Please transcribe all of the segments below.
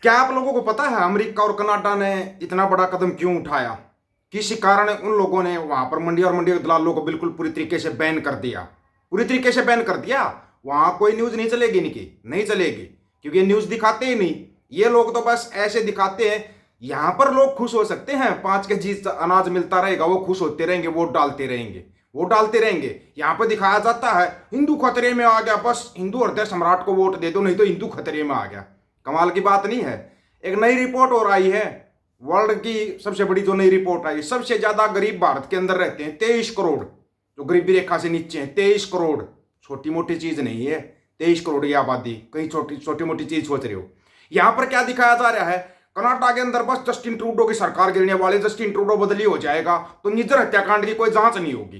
क्या आप लोगों को पता है अमेरिका और कनाडा ने इतना बड़ा कदम क्यों उठाया? किसी कारण उन लोगों ने वहां पर मंडी और मंडी के दलालों को बिल्कुल पूरी तरीके से बैन कर दिया। पूरी तरीके से बैन कर दिया। वहां कोई न्यूज नहीं चलेगी, इनकी नहीं चलेगी, क्योंकि ये न्यूज दिखाते ही नहीं। ये लोग तो बस ऐसे दिखाते हैं। यहां पर लोग खुश हो सकते हैं, 5 केजी अनाज मिलता रहेगा, वो खुश होते रहेंगे, वोट डालते रहेंगे, वोट डालते रहेंगे। यहां पर दिखाया जाता है हिंदू खतरे में आ गया, बस हिंदू हृदय सम्राट को वोट दे दो, नहीं तो हिंदू खतरे में आ गया। कमाल की बात नहीं है। एक नई रिपोर्ट और आई है, वर्ल्ड की सबसे बड़ी जो नई रिपोर्ट आई, सबसे ज्यादा गरीब भारत के अंदर रहते हैं 23 करोड़, जो गरीबी रेखा से नीचे हैं 23 करोड़। छोटी मोटी चीज नहीं है 23 करोड़ की आबादी, कहीं छोटी छोटी मोटी चीज सोच रहे हो। यहां पर क्या दिखाया जा रहा है, कनाडा के अंदर बस जस्टिन ट्रूडो की सरकार गिरने वाली, जस्टिन ट्रूडो बदली हो जाएगा तो निजर हत्याकांड की कोई जांच नहीं होगी।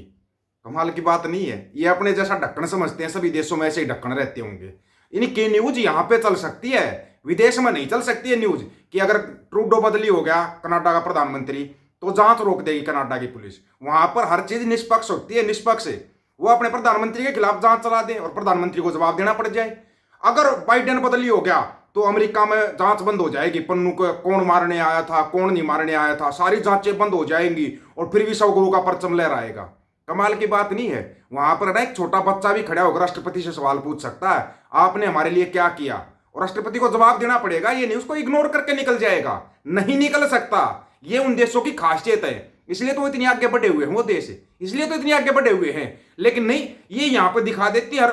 कमाल की बात नहीं है। ये अपने जैसा ढक्कन समझते हैं, सभी देशों में ऐसे ही ढक्कन रहते होंगे। इनकी न्यूज यहां पे चल सकती है, विदेश में नहीं चल सकती है न्यूज कि अगर ट्रूडो बदली हो गया कनाडा का प्रधानमंत्री तो जांच रोक देगी कनाडा की पुलिस। वहां पर हर चीज निष्पक्ष होती है, निष्पक्ष है। वो अपने प्रधानमंत्री के खिलाफ जांच चला दे और प्रधानमंत्री को जवाब देना पड़ जाए। अगर बाइडेन बदली हो गया तो अमेरिका में जांच बंद हो जाएगी, पन्नू को कौन मारने आया था, कौन नहीं मारने आया था, सारी जांचें बंद हो जाएंगी और फिर भी सब गुरु का परचम लहराएगा। कमाल की बात नहीं है। वहां पर ना एक छोटा बच्चा भी खड़ा होकर राष्ट्रपति से सवाल पूछ सकता है, आपने हमारे लिए क्या किया, और राष्ट्रपति को जवाब देना पड़ेगा। ये न्यूज को इग्नोर करके निकल जाएगा, नहीं निकल सकता। ये उन देशों की खासियत है, इसलिए तो इतनी आगे बढ़े हुए हैं वो देश, इसलिए तो इतनी आगे बढ़े हुए हैं। लेकिन नहीं, ये यहां पर दिखा देती है।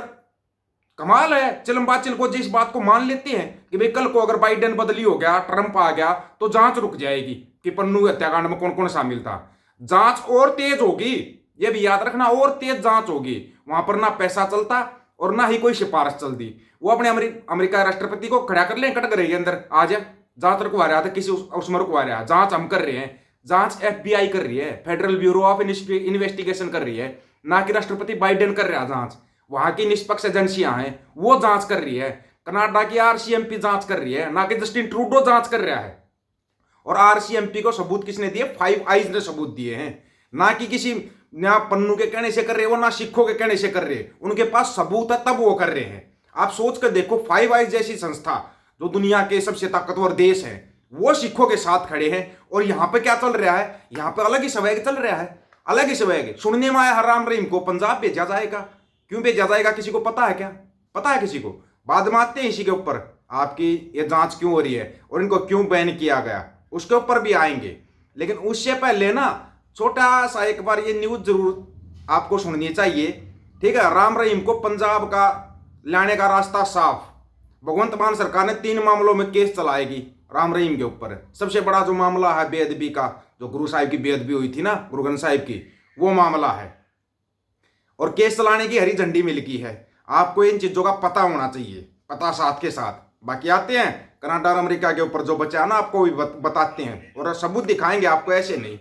कमाल है, चिलम्बाचिल को जिस बात को मान लेते हैं कि भाई कल को अगर बाइडेन बदली हो गया, ट्रंप आ गया तो जांच रुक जाएगी कि पन्नू हत्याकांड में कौन कौन शामिल था। जांच और तेज होगी, ये भी याद रखना, और तेज जांच होगी। वहां पर ना पैसा चलता और ना ही कोई सिफारिश चलती। वो अपने अमेरिका राष्ट्रपति को खड़ा कर ले कटघरे के अंदर, आ जा जांच रुकवा रहा था, किसी उसमें रुकवा रहा है, जांच हम कर रहे हैं। जांच FBI कर रही है, फेडरल ब्यूरो ऑफ इन्वेस्टिगेशन कर रही है, ना कि राष्ट्रपति बाइडेन कर रहा है जांच। वहां की निष्पक्ष एजेंसियां हैं, वो जांच कर रही है। कनाडा की RCMP जांच कर रही है, ना कि जस्टिन ट्रूडो जांच कर रहा है। और RCMP को सबूत किसने दिए? फाइव आइज ने सबूत दिए हैं, ना कि किसी ना पन्नू के कहने से कर रहे हो, ना सिखों के कहने से कर रहे। उनके पास सबूत है तब वो कर रहे हैं। आप सोच कर देखो, फाइव आइज जैसी संस्था जो दुनिया के सबसे ताकतवर देश है, वो सिखों के साथ खड़े हैं। और यहां पे क्या चल रहा है? यहां पे अलग ही स्वैग चल रहा है, अलग ही स्वैग। सुनने में आया हराम रहीम को पंजाब भेजा जाएगा। क्यों भेजा जाएगा? किसी को पता है क्या? पता है किसी को? बाद में आते हैं इसी के ऊपर, आपकी ये जांच क्यों हो रही है और इनको क्यों बैन किया गया, उसके ऊपर भी आएंगे। लेकिन उससे पहले ना छोटा सा एक बार ये न्यूज जरूर आपको सुननी चाहिए, ठीक है? राम रहीम को पंजाब का लाने का रास्ता साफ। भगवंत मान सरकार ने 3 मामलों में केस चलाएगी राम रहीम के ऊपर। सबसे बड़ा जो मामला है बेअदबी का, जो गुरु साहिब की बेअदबी हुई थी ना, गुरु ग्रंथ साहिब की, वो मामला है। और केस चलाने की हरी झंडी मिल गई है। आपको इन चीजों का पता होना चाहिए, पता साथ के साथ। बाकी आते हैं कनाडा और अमेरिका के ऊपर जो बचा ना, आपको भी बताते हैं और सबूत दिखाएंगे आपको, ऐसे नहीं।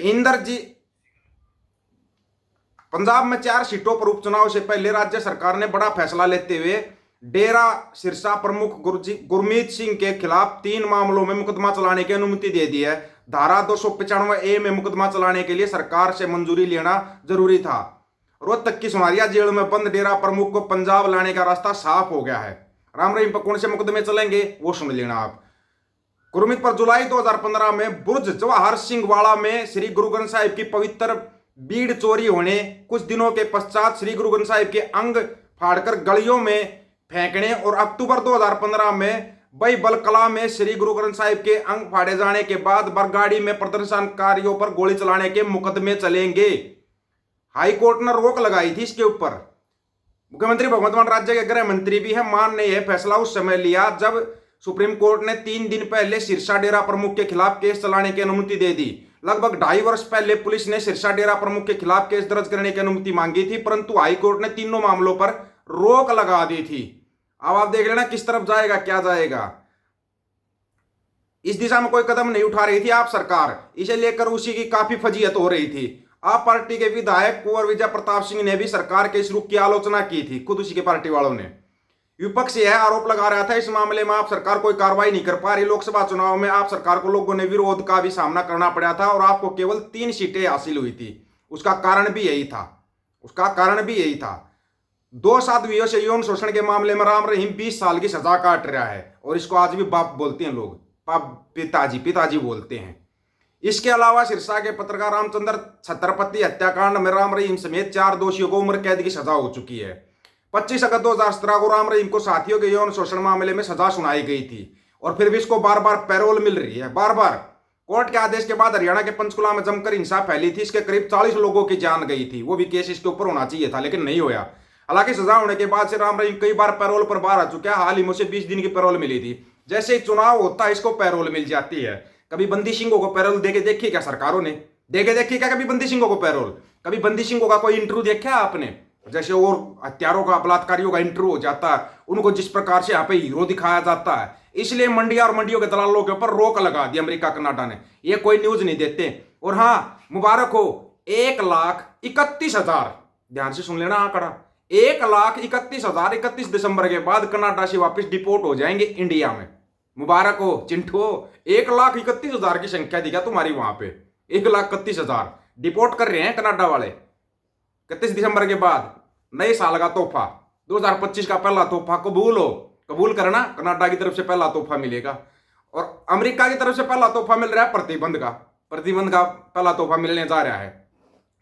इंदर जी, पंजाब में 4 सीटों पर उपचुनाव से पहले राज्य सरकार ने बड़ा फैसला लेते हुए डेरा सिरसा प्रमुख गुरमीत सिंह के खिलाफ 3 मामलों में मुकदमा चलाने की अनुमति दे दी है। धारा 295A में मुकदमा चलाने के लिए सरकार से मंजूरी लेना जरूरी था। रोहतक की सुनारिया जेल में बंद डेरा प्रमुख को पंजाब लाने का रास्ता साफ हो गया है। राम रहीम पर कौन से मुकदमे चलेंगे वो सुन लेना आप। गुरमीत पर जुलाई 2015 में बुर्ज जवाहर सिंह वाड़ा में श्री गुरु ग्रंथ साहिब की पवित्र बीड़ चोरी होने कुछ दिनों के पश्चात श्री गुरु ग्रंथ साहिब के अंग फाड़कर गलियों में फेंकने और अक्टूबर 2015 में बैबल कला में श्री गुरु ग्रंथ साहिब के अंग फाड़े जाने के बाद बरगाड़ी में प्रदर्शनकारियों पर गोली चलाने के मुकदमे चलेंगे। हाई कोर्ट ने रोक लगाई थी इसके ऊपर। मुख्यमंत्री भगवंत मान राज्य के गृह मंत्री भी है। मान ने यह फैसला उस समय लिया जब सुप्रीम कोर्ट ने 3 दिन पहले सिरसा डेरा प्रमुख के खिलाफ केस चलाने की अनुमति दे दी। लगभग 2.5 वर्ष पहले पुलिस ने सिरसा डेरा प्रमुख के खिलाफ केस दर्ज करने की अनुमति मांगी थी, परंतु हाईकोर्ट ने तीनों मामलों पर रोक लगा दी थी। अब आप देख लेना किस तरफ जाएगा, क्या जाएगा। इस दिशा में कोई कदम नहीं उठा रही थी आप सरकार, इसे लेकर उसी की काफी फजीहत हो रही थी। आप पार्टी के विधायक कुंवर विजय प्रताप सिंह ने भी सरकार के इस रुख की आलोचना की थी, खुद उसी के पार्टी वालों ने। विपक्ष यह आरोप लगा रहा था इस मामले में आप सरकार कोई कार्रवाई नहीं कर पा रही। लोकसभा चुनाव में आप सरकार को लोगों ने विरोध का भी सामना करना पड़ा था और आपको केवल 3 सीटें हासिल हुई थी। उसका कारण भी यही था, उसका कारण भी यही था। 2 साध्वियों से यौन शोषण के मामले में राम रहीम 20 साल की सजा काट रहा है और इसको आज भी बाप बोलते हैं लोग, पाप पिताजी पिताजी बोलते हैं। इसके अलावा सिरसा के पत्रकार रामचंद्र छत्रपति हत्याकांड में राम रहीम समेत 4 दोषियों को उम्र कैद की सजा हो चुकी है। 25 अगस्त 2017 को राम रहीम को साथियों के यौन शोषण मामले में सजा सुनाई गई थी और फिर भी इसको बार बार पैरोल मिल रही है। बार बार कोर्ट के आदेश के बाद हरियाणा के पंचकुला में जमकर हिंसा फैली थी। इसके करीब 40 लोगों की जान गई थी। वो भी केस इसके ऊपर होना चाहिए था, लेकिन नहीं होया। हालांकि सजा होने के बाद से राम रहीम कई बार पैरोल पर बाहर आ चुका है। हाल ही में उसे 20 दिन की पैरोल मिली थी। जैसे ही चुनाव होता है इसको पैरोल मिल जाती है। कभी बंदी सिंहों को पैरोल देके देखी क्या सरकारों ने? देके देखी क्या कभी बंदी सिंहों को पैरोल? कभी बंदी सिंहों का कोई इंटरव्यू देखा आपने? जैसे और हत्यारों का, बलात्कारियों का इंटरव्यू हो जाता है, उनको जिस प्रकार से यहाँ पे हीरो दिखाया जाता है, इसलिए मंडिया और मंडियों के दलालों के ऊपर रोक लगा दी अमेरिका कनाडा ने। ये कोई न्यूज नहीं देते। और हाँ, मुबारक हो, 1,31,000, ध्यान से सुन लेना आंकड़ा, 1,31,000 31 दिसंबर के बाद कनाडा से वापस डिपोर्ट हो जाएंगे इंडिया में। मुबारक हो चिंटू, 1,31,000 की संख्या दिखा तुम्हारी वहां पे। 1,31,000 डिपोर्ट कर रहे हैं कनाडा वाले 31 दिसंबर के बाद। नए साल का तोहफा 2025 का पहला तोहफा कबूल हो, कबूल करना। कनाडा की तरफ से पहला तोहफा मिलेगा और अमेरिका की तरफ से पहला तोहफा मिल रहा है प्रतिबंध का पहला तोहफा मिलने जा रहा है।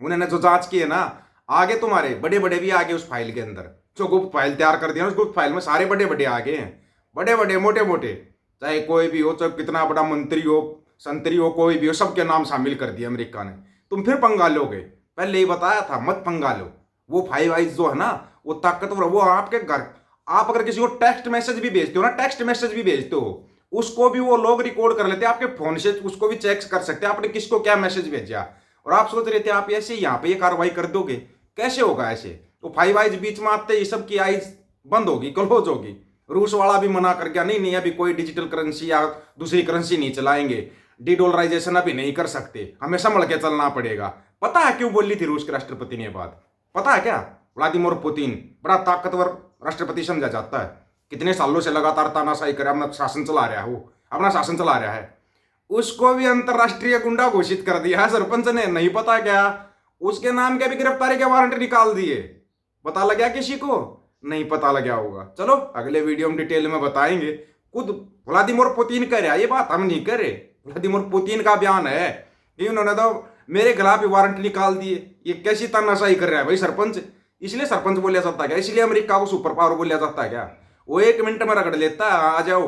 उन्होंने जो जांच की है ना, आगे तुम्हारे बड़े बड़े भी आगे उस फाइल के अंदर, जो गुप्त फाइल तैयार कर दिया उस गुप्त फाइल में सारे बड़े बड़े आगे हैं। बड़े बड़े मोटे मोटे, चाहे कोई भी हो, चाहे कितना बड़ा मंत्री हो, संतरी हो, कोई भी हो, सबके नाम शामिल कर दिया अमेरिका ने। तुम फिर पंगा लोगे? पहले ही बताया था मत पंगा लो। वो 5 आइज जो है ना, वो ताकतवर, वो आपके घर, आप अगर किसी को टेक्स्ट मैसेज भी भेजते हो ना, टेक्स्ट मैसेज भी भेजते हो, उसको भी वो लोग रिकॉर्ड कर लेते हैं आपके फोन से, उसको भी चेक कर सकते हैं आपने किसको क्या मैसेज भेजा। और आप सोच रहे थे आप ऐसे यहाँ पे ये कार्रवाई कर दोगे? कैसे होगा ऐसे? तो 5 आइज बीच में आते ही सबकी आइज बंद होगी, क्लोज होगी। रूस वाला भी मना कर गया, नहीं अभी कोई डिजिटल करेंसी या दूसरी करेंसी नहीं चलाएंगे, डीडोलराइजेशन अभी नहीं कर सकते, हमें संभल के चलना पड़ेगा। पता है क्यों बोली थी रूस के राष्ट्रपति ने ये बात? पता है क्या? व्लादिमीर पुतिन बड़ा ताकतवर राष्ट्रपति समझा जाता है। कितने सालों से लगातार तानाशाही कर अपना शासन चला रहा है, वो अपना शासन चला रहा है। उसको भी अंतरराष्ट्रीय गुंडा घोषित कर दिया है सरपंच ने। नहीं पता क्या? उसके नाम के भी गिरफ्तारी के वारंट निकाल दिए। पता लगा किसी को? नहीं पता लगा होगा। चलो अगले वीडियो में डिटेल में बताएंगे। खुद व्लादिमीर पुतिन कह रहा है, ये बात हम नहीं कर रहे। व्लादिमीर पुतिन का बयान है कि उन्होंने तो मेरे खिलाफ ही वारंट निकाल दिए। ये कैसी तानाशाही कर रहा है भाई सरपंच? इसलिए सरपंच बोलिया जाता है क्या? इसलिए अमेरिका को सुपर पावर बोलिया जाता है क्या? वो 1 मिनट में रगड़ लेता है, आ जाओ,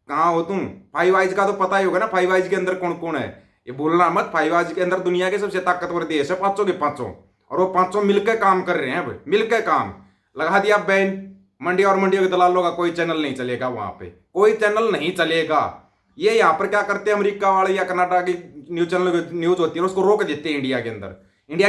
कहाँ हो तुम? 5 आइज का तो पता ही होगा ना, 5 आइज के अंदर कौन कौन है, ये भूलना मत। 5 आइज के अंदर दुनिया के सबसे ताकतवर देश है, पांचों के पांचों, और वो पांचों मिलकर काम कर रहे हैं। मिलकर काम लगा दिया बैन। मंडी और मंडियों के दलालों का कोई चैनल नहीं चलेगा वहां पे, कोई चैनल नहीं चलेगा। ये यहाँ पर क्या करते हैं अमेरिका वाले या कनाडा की न्यूज चैनल न्यूज होती है उसको रोक देते हैं इंडिया के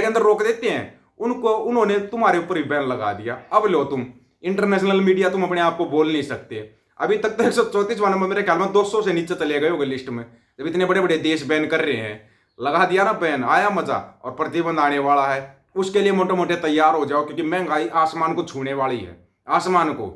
अंदर रोक देते हैं उनको। उन्होंने तुम्हारे ऊपर ही बैन लगा दिया। अब लो तुम इंटरनेशनल मीडिया, तुम अपने आप को बोल नहीं सकते। अभी तक तो 134 नंबर मेरे ख्याल में 200 से नीचे चले गए होंगे लिस्ट में, जब इतने बड़े बड़े देश बैन कर रहे हैं। लगा दिया ना बैन, आया मजा। और प्रतिबंध आने वाला है, उसके लिए मोटे मोटे तैयार हो जाओ, क्योंकि महंगाई आसमान को छूने वाली है। आसमान को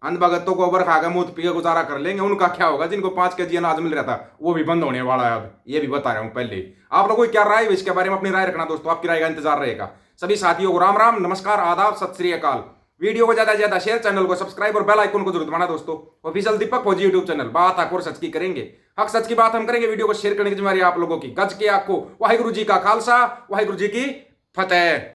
अंधभगतों को गोबर खाकर मुंह पी के गुजारा कर लेंगे, उनका क्या होगा? जिनको 5 kg अनाज मिल रहा था वो भी बंद होने वाला है अब, ये भी बता रहा हूं पहले। आप लोगों की क्या राय है इसके बारे में? अपनी राय रखना दोस्तों, आपकी राय का इंतजार रहेगा। सभी साथियों को राम राम, नमस्कार, आदाब, सत श्री अकाल। वीडियो को ज्यादा से ज्यादा शेयर, चैनल को सब्सक्राइब और बेल आइकन को जरूर दबाना दोस्तों। ऑफिशियल दीपक फौजी यूट्यूब चैनल, बात हक और सच की करेंगे, हक सच की बात हम करेंगे। वीडियो को शेयर करने की जिम्मेदारी आप लोगों की। गज के आपको वाहिगुरु जी का खालसा, वाहिगुरु जी की फतेह।